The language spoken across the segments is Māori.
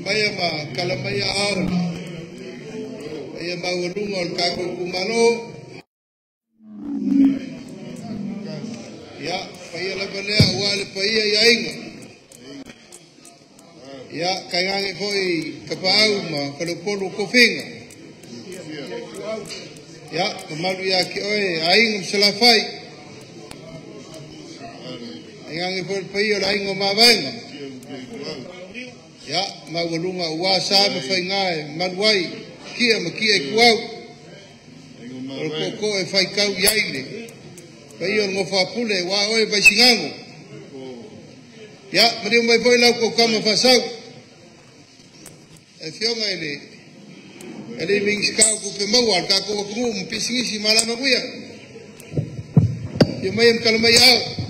Maya ma kalamaya au maya ma urungol kako kumano ya paya la balea wale paya ya inga ya kayange koi kapau ma kalopolo kofinga ya malu ya ki oi aing selafai kayange koi paya la inga ma venga ya mawalunga uwasa mawhaingae manuai kia makia kuau ko e fai kau yaile pai on ngofa pule wa oe pai singango ya mario mai foi lau ko kama fasau e fionga ele mings kau ko pe mawal ka ko ko pisingisi mala mabuya yo mai kalmai au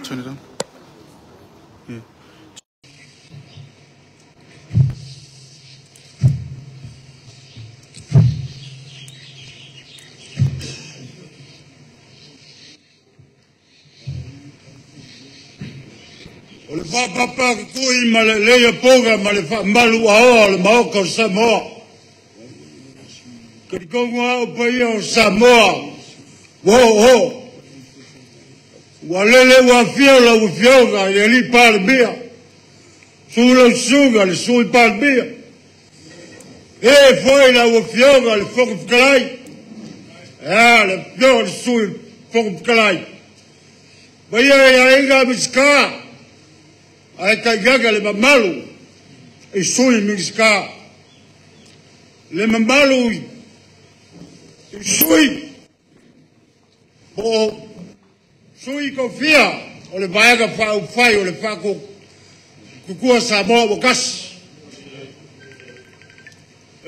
Turn it on. Yeah. O le whapapa ki kui ma le leia poga ma le malu ahoa le maoka o Samoa. Kari konga o paia o Samoa. Wo. Wa lele wa fio la u fioga e li palbia. Sula suga le sui palbia. E foi la u fioga le fogo fkalai. Le fioga le sui fogo fkalai. Baia ya inga miska. Ai ka gaga le mamalu. E sui miska. Le mamalu. E sui. O Sui kofia, o le vaega whau whai, o le whako kukua Samoa o kasi.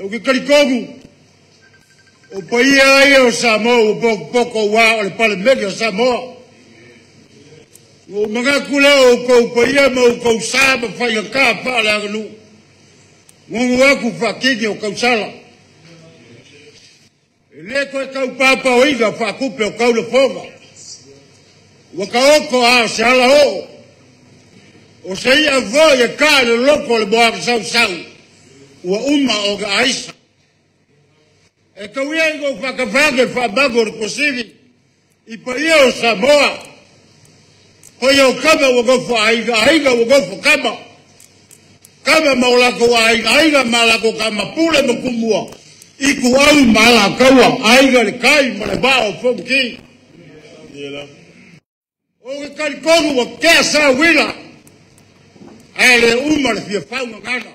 O ke karikogu, o paia ai o Samoa, o poko wā, o le pale meki o Samoa. O mga kule o kou paia ma o kou sāma whai a kā pāle aganu. Ngongu aku whakiki o kou sala. E le koe kau pāpa o iga whakupe o kau le whonga. Waka oko a se ala ho. O se ia vo e ka le loko le moa sau sau. Ua uma o ga aisa. E kau ia ingo whakawhake whamago le posivi. I pa ia o Samoa. Hoi o kama o gofo aiga, aiga o gofo kama. Kama maulako o aiga, aiga malako kama pule makumua. Iku au malakaua, aiga le kai ma le bao fomki. O ke karikogu wa kea sa wila. Ae le uma le fia whau ngana.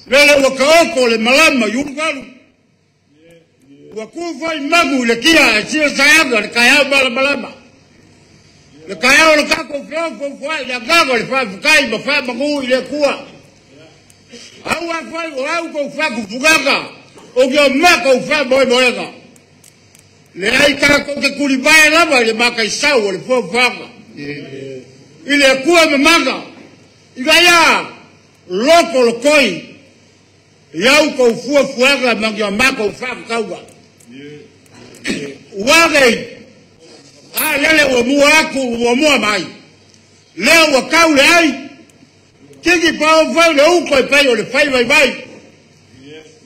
Lele wa ka oko le malama yungalu. Wa kuwhai magu le kia e tia saaga le kaiau malama. Le kaiau le kako whio whai le agaga le whai whakai ma whai magu i le kua. Au a whai o au kou whaku fugaga. O kia maka o whai moe moega. Le ai kako ke kuri bae lava le maka i sau o le whaka. I le kua me maka. I ga ia loko le koi. I au kou fuaga mangi a maka o whaka kauga. Wagei. A lele o mua aku o mua mai. Leo wa kau le ai. Kiki pao whai le uko e pai o le whai vai vai.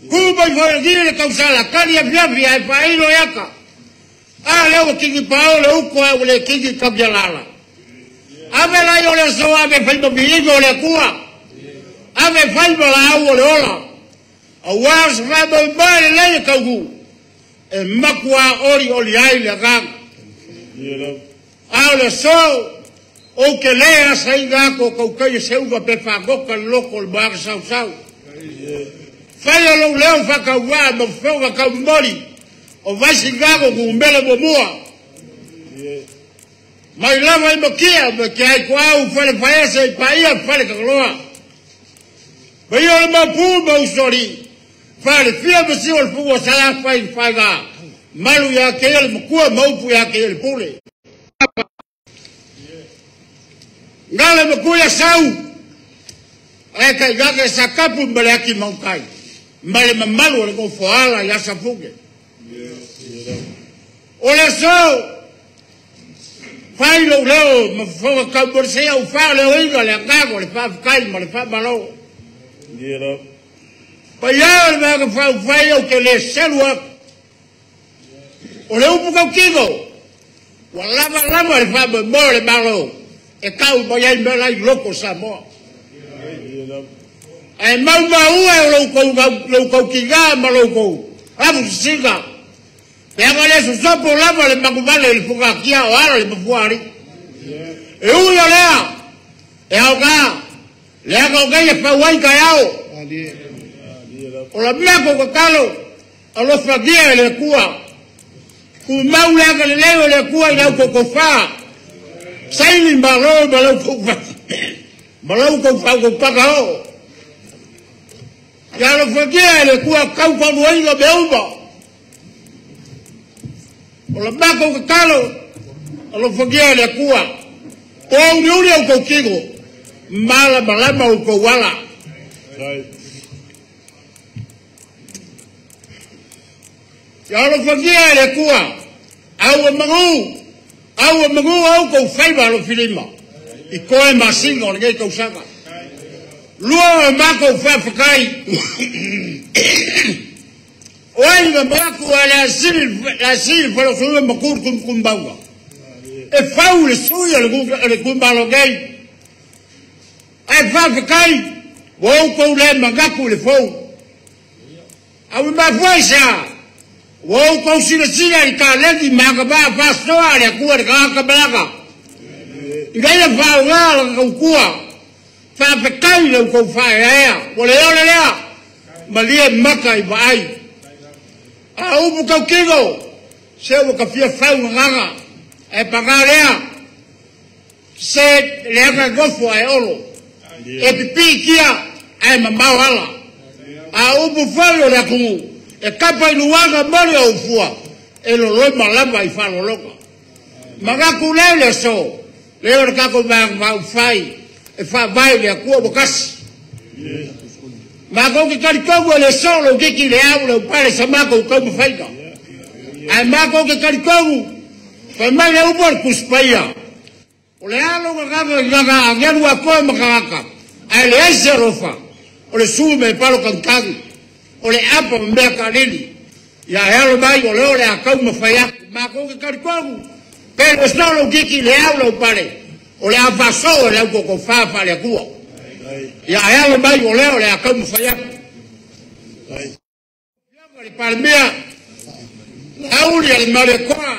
Kubai whai gire le kausala. Kani a fiafi ai whaino yaka. A leo kiki pao le uko e le kiki kabialala. Ave lai o le soa ave whai mabihigo o le kua. Ave whai mala au o le ola. A wās whai mai le leia kaugu. E makua ori ai le gaga. A le so. O ke lea sa inga ko kaukai se uga pe whagoka loko le maaka sau sau. Whai alo leo whakauwa ma whonga kau mori. O vaisi ngago ku umbele mo mua. Mai lava i makia me ke ai kua au whale whaese i paia whale kakaloa. Mai o le mapu ma usori. Whale fia masi o le fungo saya whai ga. Malu ya ke ele makua maupu ya ke ele pule. Ngale makuya sau. Ai kai gake sakapu mbele aki maukai. Mbele mamalu ole ko foala ya safuge. Ole so. Fai lo leo ma foga ka borsea u fa le oiga le gago le fa kai ma le fa malo. Pa ya me ka fa fai o ke le selwa. Ole upu ka kigo. Wala lama le fa mo le malo. E kau mai ai mera i loko Samoa. E mau e lau kou ki ngā ma lau kou. Apu singa. E anga le susopo lava le makumale le puka kia o ara le mafuari. E uia lea. E au ka. Le anga o kei e pauai kai au. O la meko kakalo. A lo fragia e le kua. Ku mau le anga le leo le kua i lau kokofaa. Saili malau kou whau pakao. Ia lo whakia ele kua kau whanuainga me uma. O la mako kakalo. A lo whakia ele kua. O au niuri au kou kigo. Mala malama au kou wala. Ia lo whakia ele kua. Au a mangu. Au a mangu au kou whaiva lo filima. I koe masinga o ngei kou saka. Lua o mako whawhakai. O ainga mako a le asili whalo sui makur kumbaua. E whau le sui le kumbalo gei. Ai whawhakai. O au kou le mangaku le fau. Au ma fuaisa. Wau kau sila i ka legi maka ba pastoa le kua le kaka belaka. Ngai le whau ngā la kau kua. Whapekai le kau whae ea. Wale lea. Malia maka i waai. A upu kau kigo. se o ka fia fau nganga e pangarea se le anga gofo e olo e pipi kia ai mamau ala a ubu falo le kungu e kapa inuanga mori au fua e lo loi malama i falo loka magaku lele so le ora kako mau fai e fa vai le akua bokasi mako ke karikogu le solo ke ki le au le pare samako ko faika ai mako ke karikogu pa mai le ubor kuspaya o le alo ga ngaru ako makaka ai le zerofa o le sume palo kantangi o le apa mbeka lili ya helo mai o le akau mafaya mako ke karikogu pero solo ke ki le au le pare o le afaso le ko fa fa le kuo ya helo mai o le akau mafaya le palmea auli al marekoa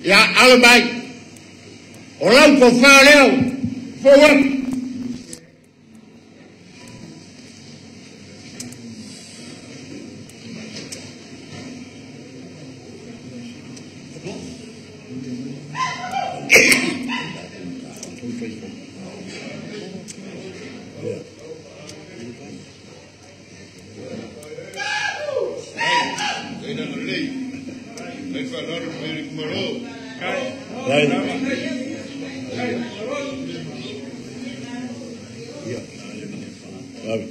ya almai o lau ko fa leo fo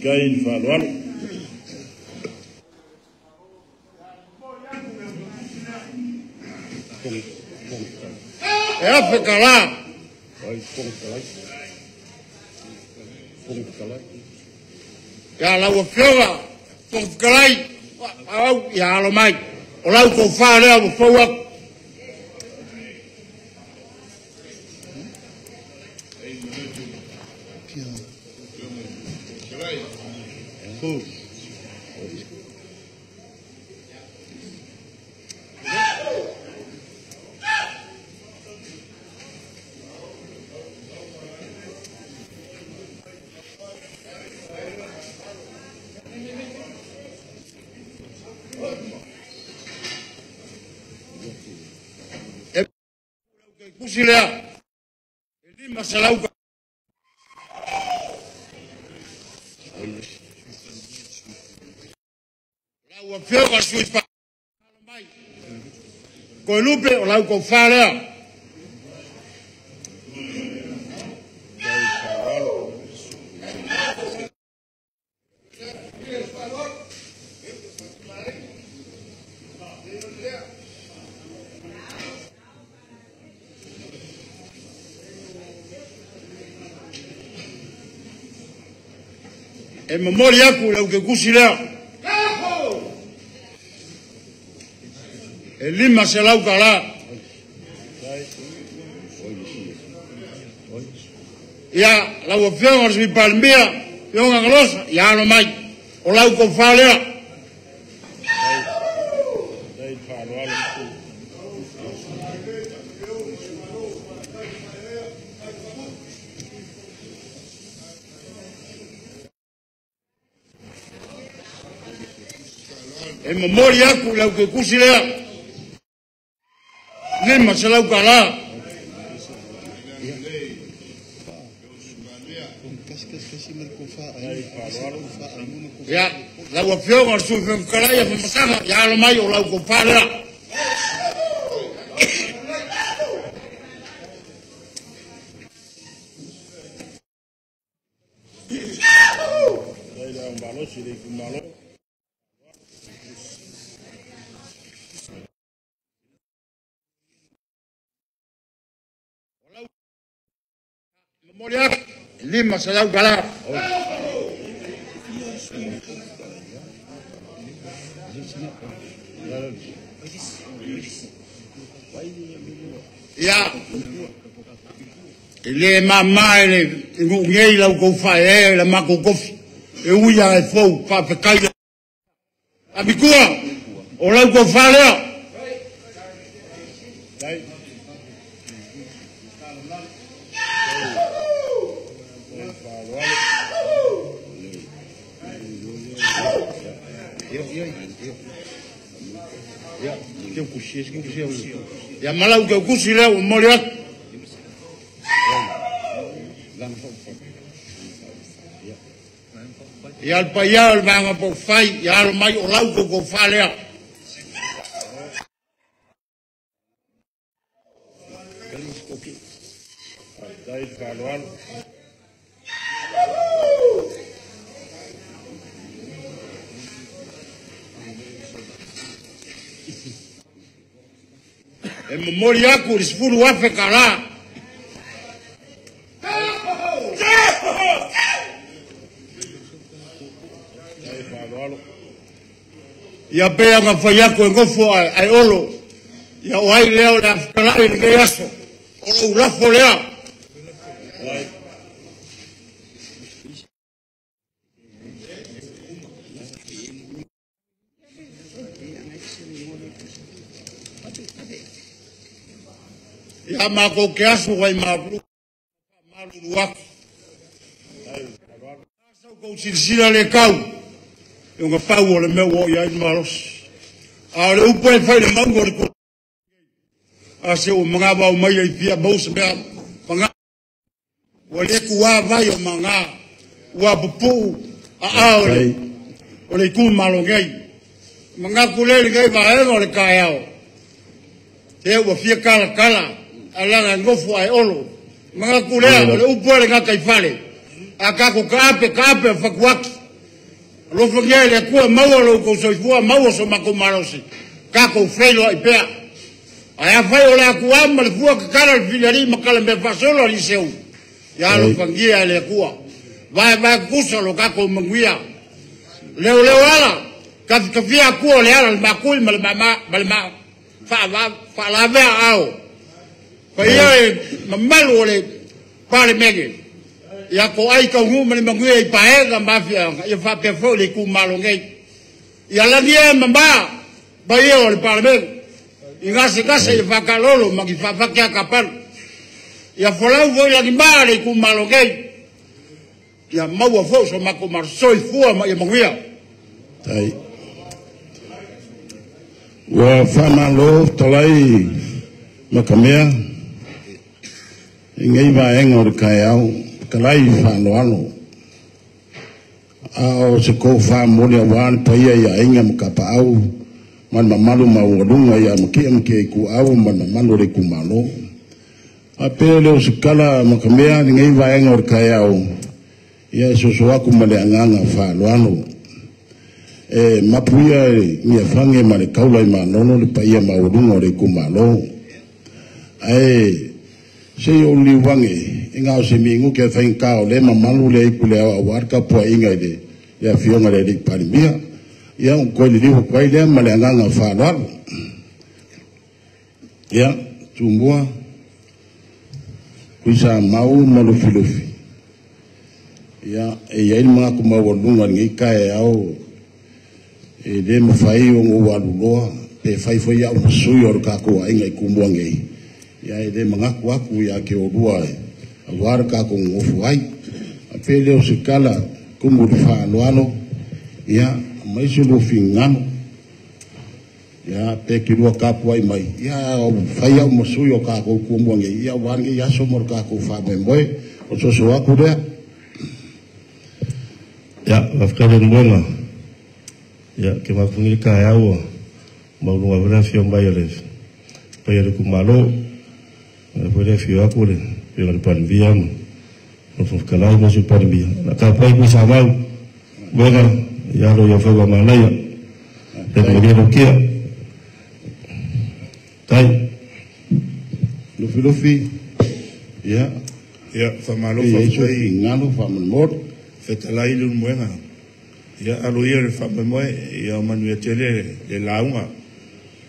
Kain faluan e ape kala ya la wafioga pong kalai au ya lo mai o lau ko fa le o fo Kusilea elima salauka la wafioga suipa mai ko lupe o lau ko farea e memori aku lau ke kusi lea e lima se lau kala ia lau a fionga si palmea fionga galosa ia ano mai o lau ko fa lea e memori aku lau ke kusi lea lima se lau kala ya lau a fionga su fion kala ia fimasanga ya alo mai o lau ko fa lea Memoriak lima se lau kala ya le mama le ngei lau ko fa e la mako kofi e uia e fou pa pe kai abikua o lau ko fa lea te kusi ya malau ke kusi le o mori ak ya al payal banga po fai ya al mai o lau ko falea Dai Falualo. e mori aku risfulu wafe kala ya pea nga fayako e ngofo ai olo ya wai leo na kalai ni yaso olo ulafo lea ya mako kiasu wai malu wako sa ko silsila le kau yung pau le me wo ya malos ale upo e fai le mango ko ase o mga ba mai ai pia bos me panga wale kuwa vai o manga wa pupu ole ku malo ngai manga kule ngai ba e mo le kayao te o fia kala ala ngofu ai olo mga kule ole upo le ga kai fale aka ko kape fakwak lo fogele le ku mawo lo ko so fu mawo so mako marosi ka ko frelo ai pea ai fai ola ku am le fu ka kala filari makala me fasolo li seu ya lo fangia le ku vai kuso lo ka ko manguia le ala ka fia ku le ala makul mal ma fa la ve ao pa ia mamal ole pare mege ya ko ai ka hu mani mangue ai paega mafia ya fa pe fo le ku malongai ya la dia mamba ba yo le parme ingase kase ya fa kalolo magi fa kia kapal ya fola vo ya dimare ku malongai ya mawa fo so mako marsoi fu ma ya manguia Tai. Wa fama lo tolai makamea ingai ba engor kayau kalai Falualo au se ko fa mo le wan pa ya inga mkapa au man malu mawodunga ya mke ku au man malu re ku malo apele o skala makamea ngai va engor kayau ya so aku male anganga Falualo mapuia ni fange male kaula ma nono le pa ya mawodunga re ku malo se o li wange inga se mingu ke fain ka le mamalu le kule warka po inga de ya fionga le parimia ya ko le diho ko ile malanga nga Falualo ya tumbua kuisa mau malu filofi ya ya ilma ko ma wodunga ngi kai au de mo fai o walulo pe fai foi ya o suyo ka ko inga kumbua ngi ya de mangaku aku ya ke odua warka ko ngofu ai apele o sikala kumu Falualo ya mai sulu fingano ya pe kirua kapu ai mai ya fai au masuyo ka ko kumu ngi ya wangi ya somor ka ko fa memboy o so aku de ya afkale mbonga ya ke mafungili ka yawo maulunga vena fio mbayole payere kumalo payere fio akule payere palbia no kalai no su palbia la kapai ku samau boga ya lo yo fego manaya te ngero kia tai lufi ya famalo fa ngano fa mor fetalai lu mwenga ya aloyer fa moe ya manuetele de launga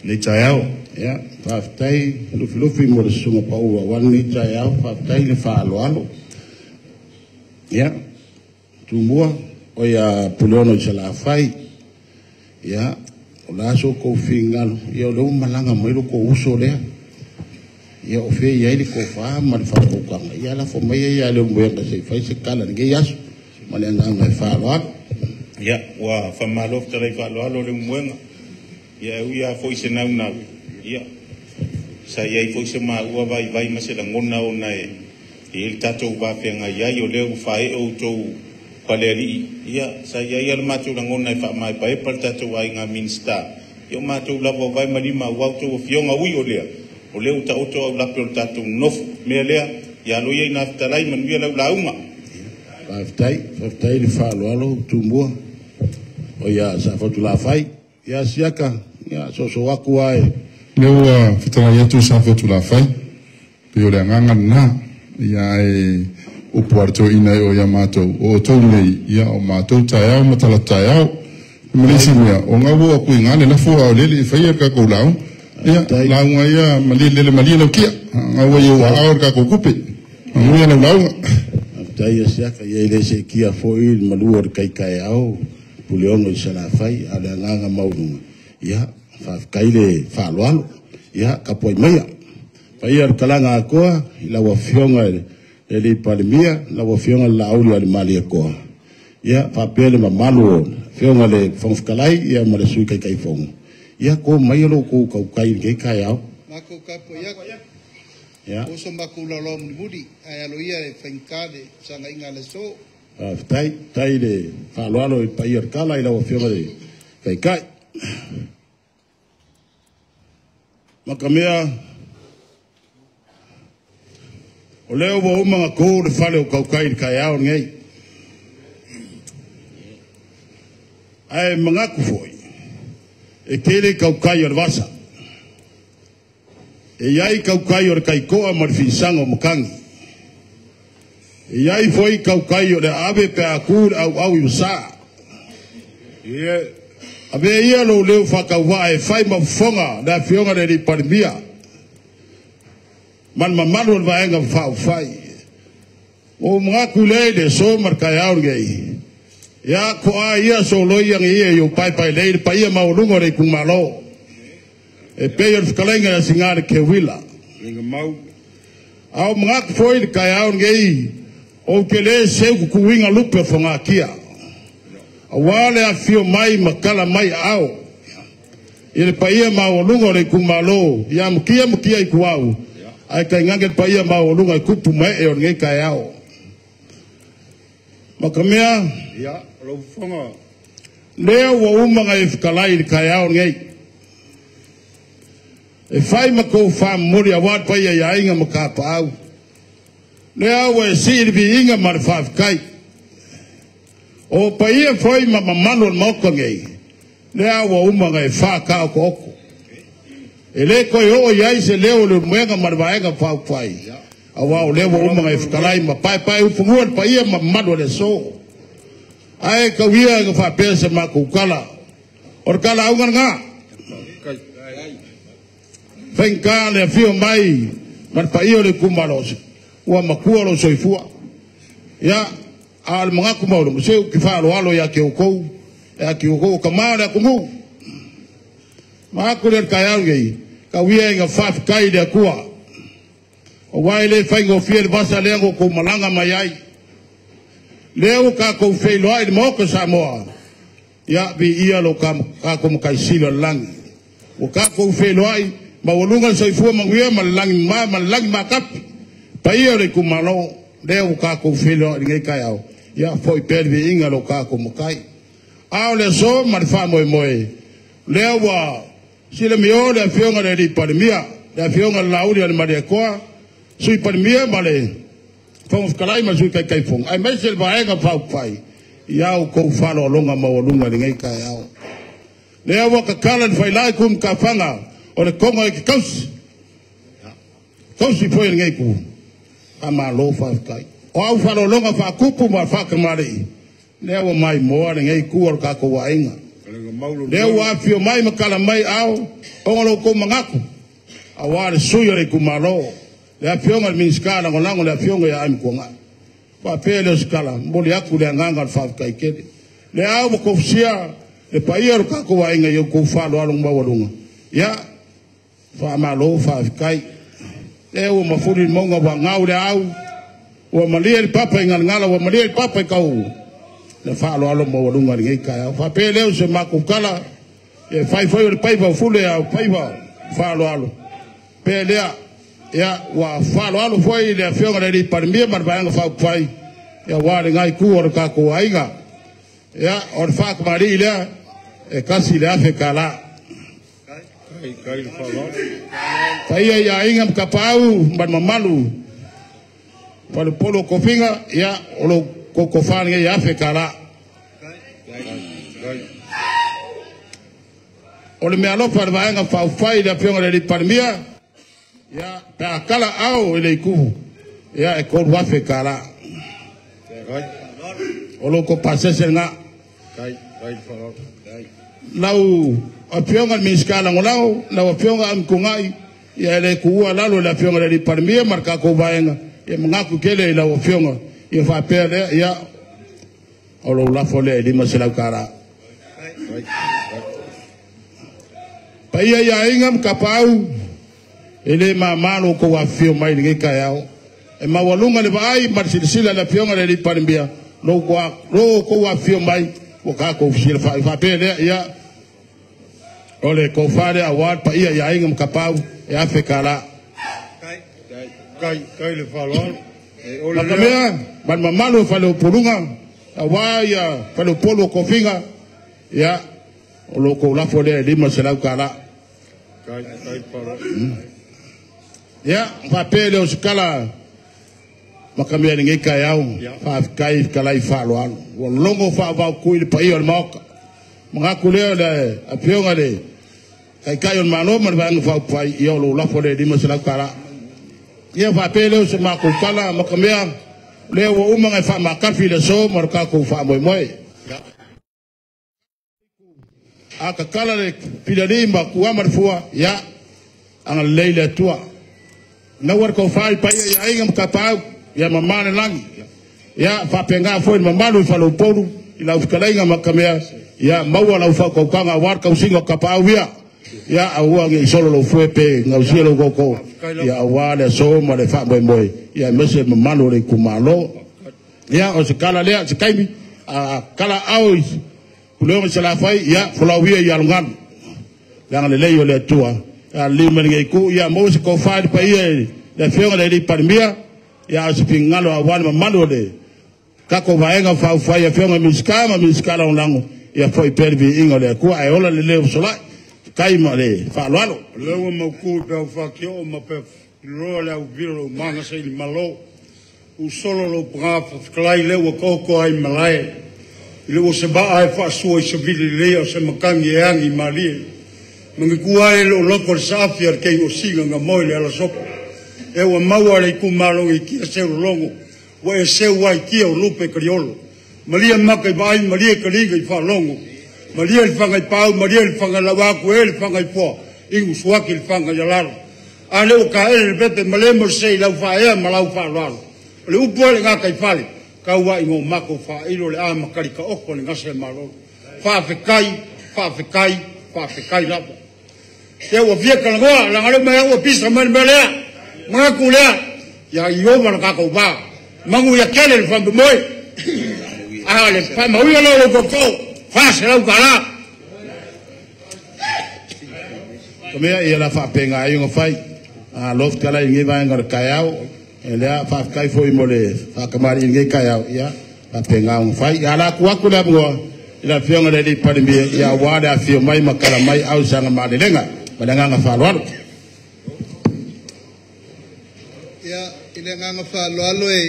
ni chayao ya faftai lufi mo de sunga pa wa wani chayao faftai le Falualo ya tumbua o ya pulono chala fai ya ola so ko fingalo ya lo malanga mo lo ko uso le ya o fe ya ile ko fa mal fa ko ka ya la fo mai ya le mo ya se fai se kala nge yas malanga nga Falualo ya wa famalo tele Falualo le mwenga ya uya foi se na ia sa ia foi se ma ua vai ma se la ngona ona il tatou va fenga ia yo leo fai o tou paleri ia sa ia le matu la ngona fa mai pa e par tatou ai nga minsta yo matu la vai ma lima wa tou fionga ui o leo ta oto la per tatou nof me lea ya lo ia na talai man via la uma Faftai le whaaloalo tumbua o ia sa fotu la fai ia siaka ia so waku ai leo fitara yetu sa fotu la fai pe o le nganga na ia o puerto ina o Yamato o tole ia o mato tayao matala tayao melisi mea o ngawo ku ngale la fo o lele fai ka ko lao ia la nga ia malile malile kia ngawo yo a ka ko kupe ngawo la lao tai siaka ia ile se kia foi maluor kai kai au puleongo sala fai ala nganga maunga ia fa kaile fa loalo ia kapoi mai pai ar kalanga ko la wa fionga le palmia la wa fionga la audio al mali ko ia fa pele ma malu fionga le fonf kalai ia ma le sui kai kai fong ia ko mai lo ko kai kai au mako kapo ia ya oso makula lom mudi ai aloia e fenkade sanga inga le so tai le fa loalo pai ar kala ila wa fionga le kai kai makamea o leo wa umanga ko le fale o kaukai kai au ngai ai mangaku foi e kele kaukai o vasa e iai kaukai o kai koa marfisango mukangi e iai foi kaukai o le ave pe akur au yusa e ave ia lo leo whakauwa e whai mafonga na fionga le parmia man mamalo le vaenga whai o mga kulei le so markai au ngai ia ko a ia so loiang ia yo pai le pa ia maulungo le kumalo e peor fkalenga na singare ke wila Inga mau. au mga foi kai au ngai o kele se ku winga lupe fonga kia awale a fio mai makala mai au ile paia maulungo le kumalo ya mkia ikuau ai kai ngangel paia maulungo kupu mai e ngai kai au makamea Ya, lo fonga. leo wa umanga e fkalai kai au ngai e fai mako fa muri awat pa ya inga makapa au leo wa sirvi inga marfa kai o pa ia foi mamano moko ngai leo wa umanga e fa ka ko ele ko yo ya se leo le mwenga marvaenga fa fai awa leo wa umanga e fkalai ma pai ufunguan pa ia mamano le so ai ka wia ka fa pesa mako kala or kala au nga Fenka le fio mai man pa io le kumalos wa makua lo soifua ya al mga kumalo mo se ki fa lo alo ya ke ko kama na kungu ma ko le kaya ngai ka wi nga fa kai de kua o wai le faingo fiel basa le ko malanga mai leo ka ko fe lo ai mo ko sa mo ya bi ia lo ka ko kai silo lang o ka ko fe lo ai mawalungan sa ifua manguia malangi makap paia le kumalo leo ka ko filo ngai kai au ya foi pervi inga lo ka ko makai au le so marfa moe leo wa sile mio le fionga le pandemia le fionga laudi le madekoa sui pandemia male fong kalai ma sui kai fong ai mesel baenga fa fai ya ko falo longa mawalunga ngai kai au leo wa kakalan fai lai kum ka fanga o le kongo e ki kausi foi ngai ku ama lo fa kai o au fa lo longa fa kupu ma fa kamari leo mai mo ngai ku or ka ko wainga leo wa fio mai makala mai au o lo ko mangaku awale suyo le kumalo le fio ngal min skala ngolango le fio ya am ko nga pa pele skala mboli aku le nganga fa kai kede le au ko fsia le paia ka ko wainga yo ko fa lo along bawalunga ya fa malo fa kai e o mafuri monga wa ngau le au o malia papa ngala o malia papa kau le fa lo alo mo lunga ngai kai fa pele se makukala e fai foi le paiva fule au paiva whaaloalo. Pe lea, ia, wa whaaloalo foi le whionga le parimia marbaanga whaupai. Ia wāre ngai ku o kako ainga. Ia, o le whakamari lea, e kasi le afe kala. Kai le whaaloalo. Paia ia inga mkapau, mamalu. Palu polo kofinga, ia, olo kokofani ia afe kala. O le mea lopa le vaenga whauwhai le whionga le parimia, ia, pe akala au ele ikuhu, ia, e koru afe kala. O loko pasese nga. Lau, a whionga miskala ngolau, lau a whionga amkungai, ia ele kuua lalo le whionga le parimia, marka ko vaenga, ia mangaku kele lau a whionga, ia whapea lea, ia, o lo lafo le lima selau kara. Pa ia ia ingam kapau, ele mamalo ko wa fio mai nge kayao. E mawalunga le vai marsilisila la fionga le parimbia. No ko wa fio mai, o ka ko fil fa pele ia. Ole ko fare award pa ia ia ingam kapau, e afekala. Kai le whaaloalo. Makamea, man mamalo fa le purunga, awaya fa le polo kofinga, ia. O loko lafo le lima selau kala. Kai whaaloalo. Ya, papele o skala makamia ninge kai au, fa kai kala I whaaloalo. O longo fa va kui le pai o moka. Mga kuleo le apionga le kai o malo man va fa pai I o lo lafo le lima selau kala. Ya papele o se mako kala makamia le o umanga fa makafi le so marka ko fa moi. Aka kala le pilarimba kuamar fua ya ang leila tua na war ko fai pa ya ingam kapau ya mamane langi ya fa penga foi mamalo fa lo poru ila uskalainga makamea ya maua la fa ko kanga war ka usinga kapau ya awa ngi solo lo fue pe ngausia lo koko ya wale so ma le fa boy ya mese mamalo le kumalo ya o se kala le se kaimi a kala au Pulau Masalah Fai, ya Fulawia Yalungan, yang lelai oleh tua, lima dengan iku, ya mau sekofai pa ia, le fiong dari parmia, ya sepingalo awan mamalo le, kako vaenga fai ya fiong miskala ulangu, ya foi pervi ingo le ku, ayola lelai usola, kaima le, falualo. Lewa mau pe fakio ma pe lo le viro manga sei malo, usolo lo brafa, klai lewa koko ai malai. Le o se ba ai fa so se vili le o se makangi angi mali mangi kuai lo loko safia ke o singa nga moile ala sopo e o maua le kumalo I ki se longo o e se wai ki o lupe kriolo malia makai bai malia kaliga I fa longo malia il fanga pau malia il fanga lawa ko el fanga po ingu swaki il fanga yalalo ale o ka el bete malemo se la fa e malau fa lalo le upo le nga kai fale kaua ingo mako fa ilo le a makari ka oko le ngase malo fa fe kai la te o via ka ngoa la ngale me o pisa man belea mako le ya yo man ka ko ba mangu ya kele le fambe moy ale fa ma uya lo ko fa se la kala Kamea ia la fa penga ai ngo fai a lof kala ngi va ngar kayao Elea fa kai foi mole fa kamari nge kaya ya fa penga un fai ala ku akula ngo ila fionga le parimbi ya wada fio mai makala mai au sanga madelenga badanga fa lwalo ya ile nga fa lwalo e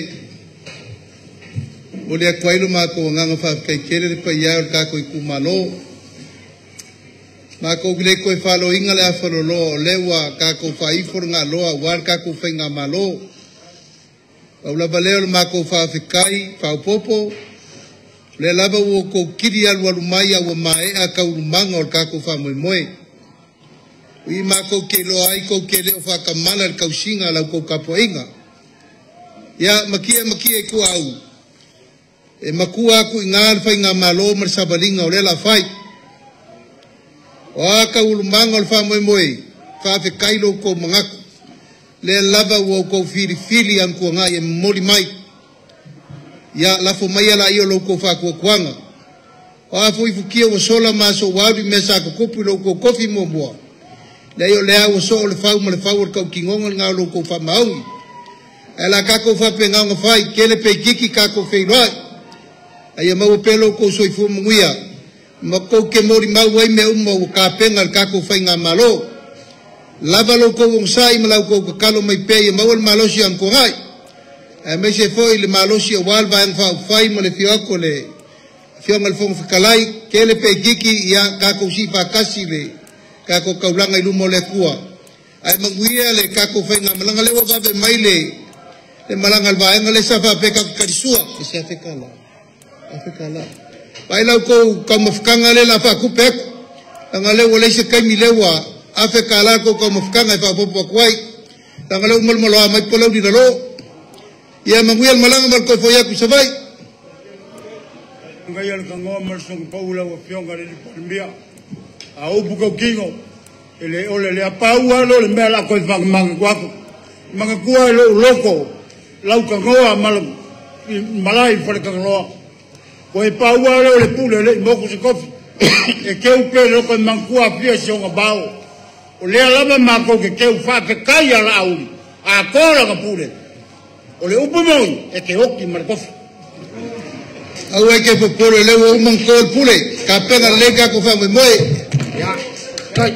ole kwailu ma ko nga fa kai kere pa ya ka ko kumalo ma ko gle ko fa lo ingale afro lo lewa ka ko fa ifor nga lo war ka ko fenga malo Paula baleo mako fa fikai fa popo le lava wo ko kiri al walumai wa mai aka ulumanga o kako fa moi ui mako ke lo ai ko ke le fa kamala al kausinga la ko kapoinga ya makia ku au e makua ku ngal fa nga malo mar sabalinga o le la fai o aka ulumanga o fa moi fa fikai lo ko mangako le lava wo ko fili an ko ngai moli mai ya la fo mai la io lo ko fa ko kwanga a fo ifukia wo sola ma so wadi mesa ko kopu lo ko kofi mo bo le yo le au so le fau mo le fau ka kingonga nga lo ko fa mau ala ka ko fa penga nga fai ke le pe kiki ka ko fe roi ai mau pelo ko so fu muia mo ko ke mori mau ai me mo ka penga ka ko fa nga malo lava lo ko un sai ma ko ko kalo mai pe mo el malo si an ko ai e me se foi le malo si wal va en fa fai mo le fio ko le fio mal fo kalai ke le pe kiki ya ka ko si fa kasi le ka ko kaulanga i lumo le kua ai manguia le ka ko fa nga malanga le wa be mai le malanga va nga le sa fa pe ka karisua e se afekala pai la ko mo fkanga le la fa ku pe nga le wole se kai mi le wa afekala ko mo fkanga fa popo kwai nga le mo lo mai polo di lo ya manguia malanga mal ko fo ya ku se vai nga ya ka ngoma song paula wa fionga le palmia au buka kingo ele ole le apaua lo le mela ko fa manga kua lo loko lau ka ngoa malai fa ka ngoa ko e paua lo le pule le mo ko se kofi e ke u pe lo ko mangkua pia se nga bao o le ala ma ko ke u fa ke kai ala au a ko la ka pule o le upo mo e ke oki mar kofi au e ke po le o man ko pule ka pena le ka ko fa mo ya kai